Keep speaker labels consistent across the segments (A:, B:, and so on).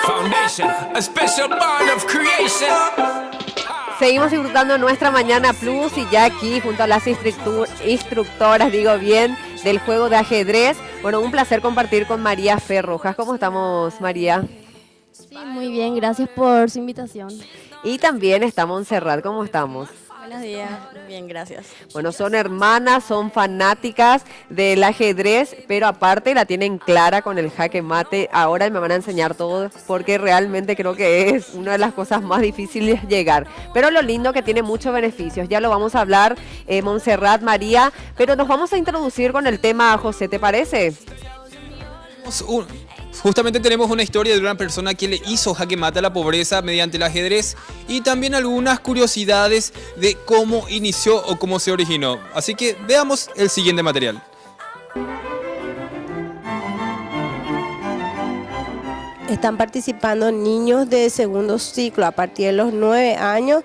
A: Foundation, a special bond of creation.
B: Seguimos disfrutando nuestra Mañana Plus y ya aquí junto a las instructoras, del juego de ajedrez. Bueno, un placer compartir con María Fe Rojas. ¿Cómo estamos, María?
C: Sí, muy bien, gracias por su invitación.
B: Y también está Montserrat. ¿Cómo estamos?
D: Buenos días, bien, gracias.
B: Bueno, son hermanas, son fanáticas del ajedrez, pero aparte la tienen clara con el jaque mate. Ahora me van a enseñar todo porque realmente creo que es una de las cosas más difíciles llegar. Pero lo lindo que tiene muchos beneficios. Ya lo vamos a hablar, Montserrat, María, pero nos vamos a introducir con el tema, José, ¿te parece?
E: Justamente tenemos una historia de una persona que le hizo jaque mate a la pobreza mediante el ajedrez y también algunas curiosidades de cómo inició o cómo se originó. Así que veamos el siguiente material.
F: Están participando niños de segundo ciclo, a partir de los 9 años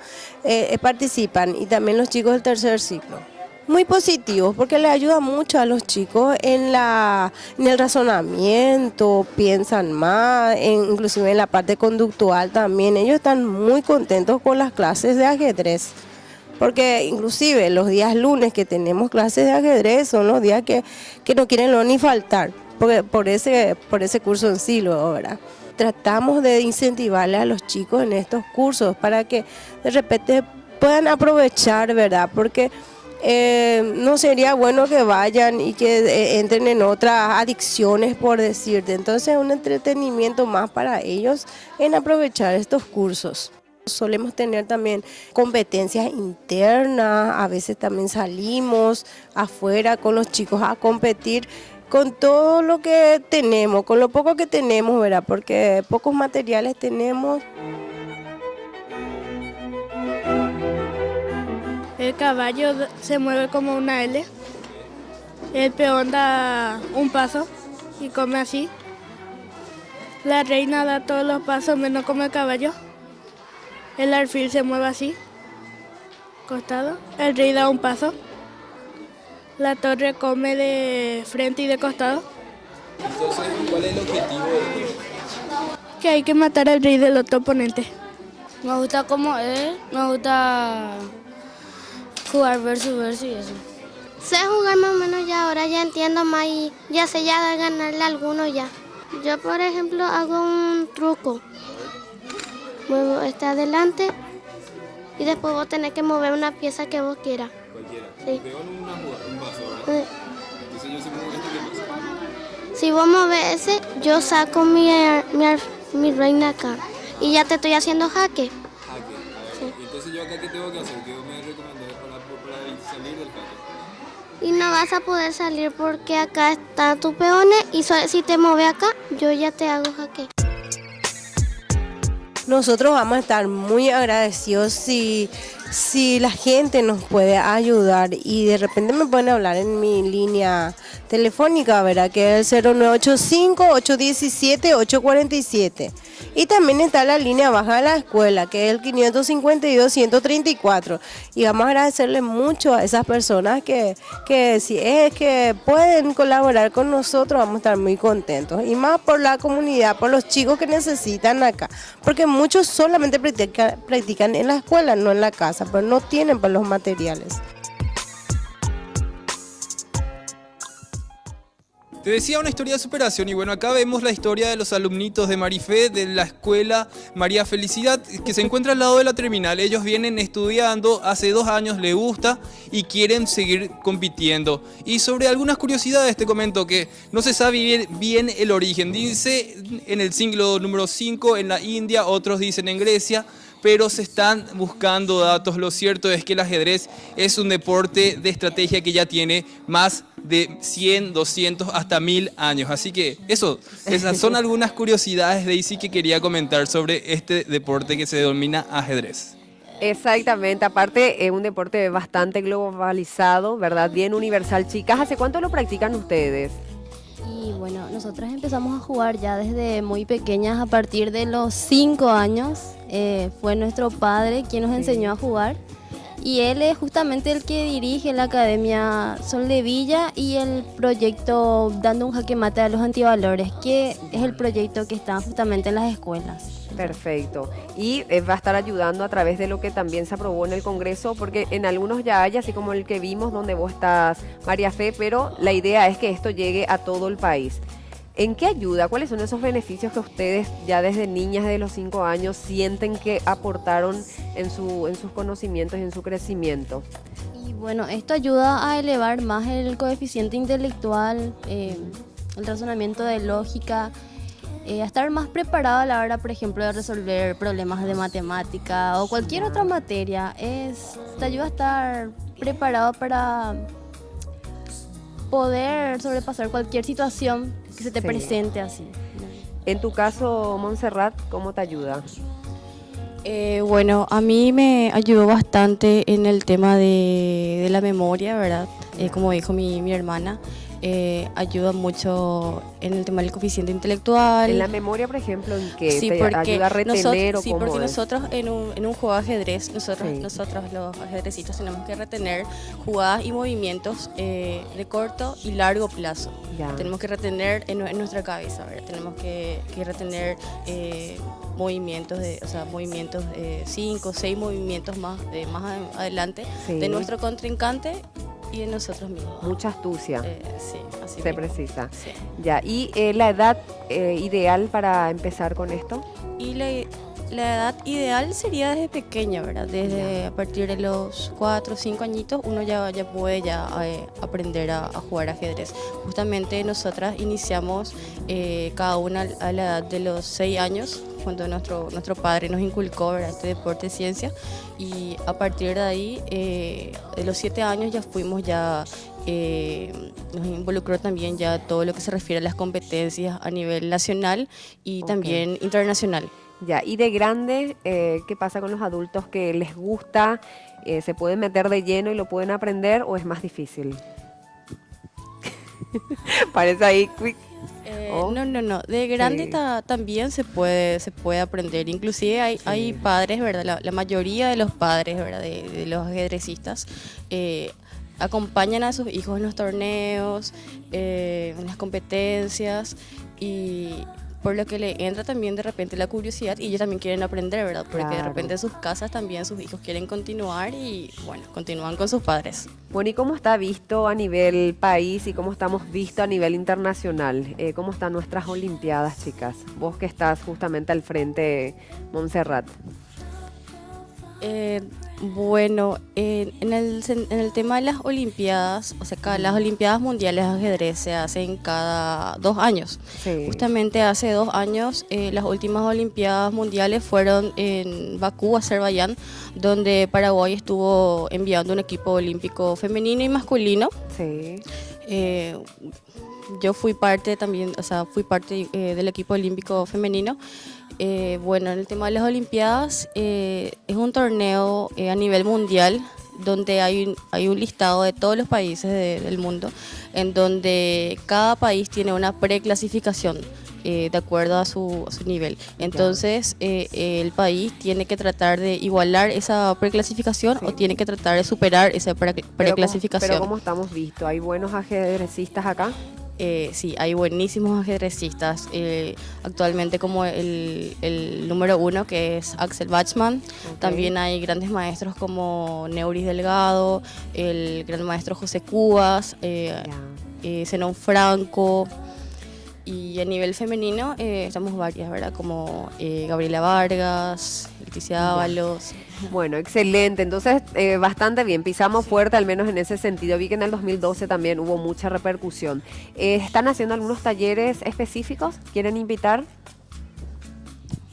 F: participan, y también los chicos del tercer ciclo. Muy positivos porque le ayuda mucho a los chicos en el razonamiento, piensan más, inclusive en la parte conductual también. Ellos están muy contentos con las clases de ajedrez, porque inclusive los días lunes que tenemos clases de ajedrez son los días que no quieren ni faltar, porque por ese curso en sí, ¿verdad? Tratamos de incentivarle a los chicos en estos cursos para que de repente puedan aprovechar, ¿verdad? Porque no sería bueno que vayan y que entren en otras adicciones, por decirte. Entonces, un entretenimiento más para ellos en aprovechar estos cursos. Solemos tener también competencias internas, a veces también salimos afuera con los chicos a competir con todo lo que tenemos, con lo poco que tenemos, ¿verdad? Porque pocos materiales tenemos.
G: El caballo se mueve como una L, el peón da un paso y come así, la reina da todos los pasos menos como el caballo, el alfil se mueve así, costado, el rey da un paso, la torre come de frente y de costado.
E: Entonces, ¿cuál es el objetivo de esto?
G: Que hay que matar al rey del otro oponente.
C: Me gusta cómo es, me gusta jugar versus y eso.
H: Sé jugar más o menos ya, ahora ya entiendo más y ya sé ya de ganarle a alguno ya. Yo, por ejemplo, hago un truco. Muevo adelante y después vos tenés que mover una pieza que vos quieras.
E: Cualquiera.
H: Sí.
E: Veo una jugada, un paso, ¿verdad?
H: Sí.
E: Entonces yo si muevo esto, ¿qué pasa?
H: Si vos movés ese, yo saco mi reina acá y ya te estoy haciendo jaque.
E: Jaque. A ver,
H: Sí.
E: entonces yo acá, ¿qué tengo que hacer? ¿Qué me recomendás para salir del jaque?
H: Y no vas a poder salir porque acá están tus peones y si te mueves acá, yo ya te hago jaque.
F: Nosotros vamos a estar muy agradecidos si la gente nos puede ayudar y de repente me pueden hablar en mi línea telefónica, ¿verdad? Que es el 0985-817-847. Y también está la línea baja de la escuela, que es el 552-134. Y vamos a agradecerle mucho a esas personas que si es que pueden colaborar con nosotros, vamos a estar muy contentos. Y más por la comunidad, por los chicos que necesitan acá. Porque muchos solamente practican en la escuela, no en la casa, pero no tienen pues, los materiales.
E: Te decía una historia de superación y bueno, acá vemos la historia de los alumnitos de Marifé de la escuela María Felicidad que se encuentra al lado de la terminal. Ellos vienen estudiando, hace 2 años les gusta y quieren seguir compitiendo. Y sobre algunas curiosidades te comento que no se sabe bien el origen. Dice en el siglo número 5 en la India, otros dicen en Grecia, pero se están buscando datos. Lo cierto es que el ajedrez es un deporte de estrategia que ya tiene más de 100, 200, hasta 1000 años. Así que esas son algunas curiosidades, Daisy, que quería comentar sobre este deporte que se denomina ajedrez.
B: Exactamente, aparte es un deporte bastante globalizado, ¿verdad? Bien universal. Chicas, ¿hace cuánto lo practican ustedes?
C: Y bueno, nosotras empezamos a jugar ya desde muy pequeñas, a partir de los 5 años. Fue nuestro padre quien nos enseñó a jugar.
D: Y él es justamente el que dirige la Academia Sol de Villa y el proyecto Dando un Jaque Mate a los Antivalores, que es el proyecto que está justamente en las escuelas.
B: Perfecto. Y va a estar ayudando a través de lo que también se aprobó en el Congreso, porque en algunos ya hay, así como el que vimos donde vos estás, María Fe, pero la idea es que esto llegue a todo el país. ¿En qué ayuda? ¿Cuáles son esos beneficios que ustedes ya desde niñas de los 5 años sienten que aportaron en sus conocimientos y en su crecimiento?
D: Y bueno, esto ayuda a elevar más el coeficiente intelectual, el razonamiento de lógica, a estar más preparado a la hora, por ejemplo, de resolver problemas de matemática o cualquier otra materia. Te ayuda a estar preparado para poder sobrepasar cualquier situación que se te presente así.
B: En tu caso, Montserrat, ¿cómo te ayuda?
D: Bueno, a mí me ayudó bastante en el tema de la memoria, ¿verdad? Como dijo mi hermana. Ayuda mucho en el tema del coeficiente intelectual.
B: En la memoria, por ejemplo, ¿en qué?
D: Sí,
B: ¿Te ayuda a retener o
D: sí,
B: cómo
D: porque
B: es?
D: nosotros en un juego de ajedrez, nosotros los ajedrecistas tenemos que retener jugadas y movimientos de corto y largo plazo.
B: Ya.
D: Tenemos que retener en nuestra cabeza, ¿verdad? Tenemos que retener movimientos movimientos 5 o 6 movimientos más adelante de nuestro contrincante y de nosotros mismos.
B: Mucha astucia.
D: Sí, así
B: se
D: mismo.
B: precisa.
D: Sí.
B: Ya, ¿y la edad ideal para empezar con esto?
D: Y la edad ideal sería desde pequeña, ¿verdad? Desde a partir de los 4 o 5 añitos uno ya puede aprender a jugar ajedrez. Justamente nosotras iniciamos cada una a la edad de los 6 años, cuando nuestro padre nos inculcó, ¿verdad?, este deporte de ciencia, y a partir de ahí, de los 7 años ya fuimos nos involucró también ya todo lo que se refiere a las competencias a nivel nacional y también internacional.
B: Ya, y de grande, ¿qué pasa con los adultos que les gusta? ¿Se pueden meter de lleno y lo pueden aprender o es más difícil? Parece ahí quick.
D: No. De grande también se puede aprender. Inclusive hay padres, ¿verdad? La mayoría de los padres, ¿verdad?, de los ajedrecistas acompañan a sus hijos en los torneos, en las competencias, y por lo que le entra también de repente la curiosidad y ellos también quieren aprender, ¿verdad? Porque de repente en sus casas también sus hijos quieren continuar y bueno, continúan con sus padres.
B: Bueno, ¿y cómo está visto a nivel país y cómo estamos vistos a nivel internacional? ¿Cómo están nuestras Olimpiadas, chicas? Vos que estás justamente al frente, Montserrat.
D: Bueno, en el tema de las Olimpiadas, o sea, las Olimpiadas Mundiales de Ajedrez se hacen cada 2 años.
B: Sí.
D: Justamente hace 2 años, las últimas Olimpiadas Mundiales fueron en Bakú, Azerbaiyán, donde Paraguay estuvo enviando un equipo olímpico femenino y masculino.
B: Sí.
D: Yo fui parte también, del equipo olímpico femenino. Bueno, en el tema de las Olimpiadas, es un torneo a nivel mundial donde hay un listado de todos los países del mundo, en donde cada país tiene una preclasificación de acuerdo a su nivel. Entonces, el país tiene que tratar de igualar esa preclasificación o tiene que tratar de superar esa preclasificación.
B: Pero ¿cómo estamos vistos? ¿Hay buenos ajedrecistas acá?
D: Sí, hay buenísimos ajedrecistas. Actualmente como el número 1, que es Axel Bachmann. También hay grandes maestros como Neuris Delgado, el gran maestro José Cubas, Zenón Franco. Y a nivel femenino estamos varias, ¿verdad? Como Gabriela Vargas, Leticia Dávalos.
B: Bueno, excelente. Entonces, bastante bien. Pisamos fuerte, al menos en ese sentido. Vi que en el 2012 también hubo mucha repercusión. ¿Están haciendo algunos talleres específicos? ¿Quieren invitar?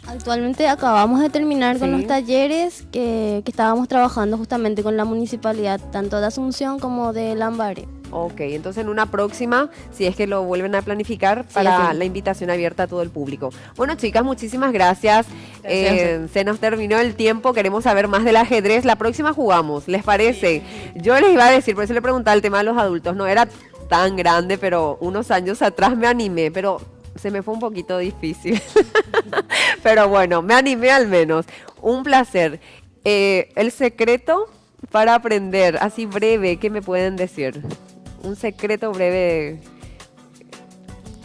D: Actualmente acabamos de terminar con los talleres que estábamos trabajando justamente con la municipalidad, tanto de Asunción como de Lambaré.
B: Ok, entonces en una próxima, si es que lo vuelven a planificar, para la invitación abierta a todo el público. Bueno, chicas, muchísimas gracias. Se nos terminó el tiempo, queremos saber más del ajedrez. La próxima jugamos, ¿les parece? Yo les iba a decir, por eso le preguntaba el tema de los adultos, no era tan grande, pero unos años atrás me animé, pero se me fue un poquito difícil. Pero bueno, me animé al menos. Un placer. El secreto para aprender? Así breve, ¿qué me pueden decir? Un secreto breve.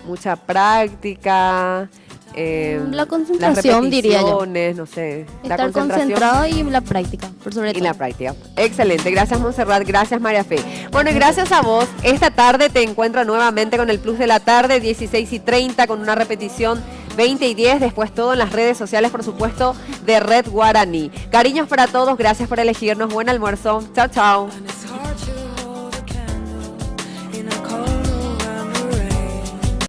B: Mucha práctica.
I: La concentración,
B: las
I: diría yo.
B: repeticiones, no sé. La
I: Estar
B: concentración
I: concentrado y la práctica, por sobre
B: y
I: todo.
B: la práctica. Excelente. Gracias, Montserrat. Gracias, María Fe. Bueno, y gracias a vos. Esta tarde te encuentro nuevamente con el Plus de la Tarde, 16:30, con una repetición 20:10. Después todo en las redes sociales, por supuesto, de Red Guaraní. Cariños para todos. Gracias por elegirnos. Buen almuerzo. Chao, chao.